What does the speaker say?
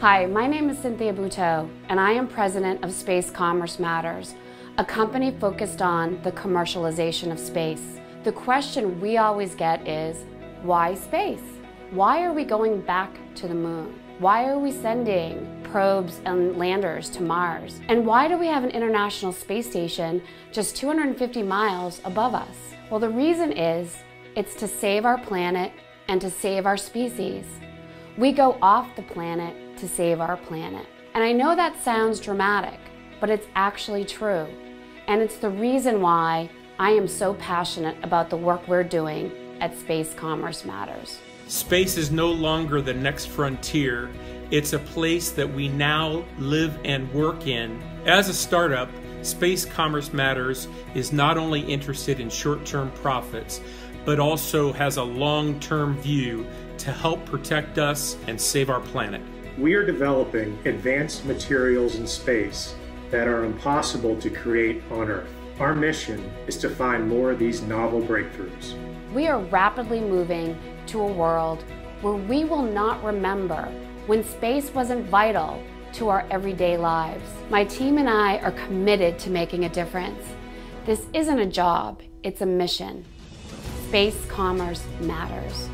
Hi, my name is Cynthia Buteau, and I am president of Space Commerce Matters, a company focused on the commercialization of space. The question we always get is, why space? Why are we going back to the moon? Why are we sending probes and landers to Mars? And why do we have an international space station just 250 miles above us? Well, the reason is, it's to save our planet and to save our species. We go off the planet to save our planet. And I know that sounds dramatic, but it's actually true. And it's the reason why I am so passionate about the work we're doing at Space Commerce Matters. Space is no longer the next frontier. It's a place that we now live and work in. As a startup, Space Commerce Matters is not only interested in short-term profits, but also has a long-term view to help protect us and save our planet. We are developing advanced materials in space that are impossible to create on Earth. Our mission is to find more of these novel breakthroughs. We are rapidly moving to a world where we will not remember when space wasn't vital to our everyday lives. My team and I are committed to making a difference. This isn't a job, it's a mission. Space Commerce Matters.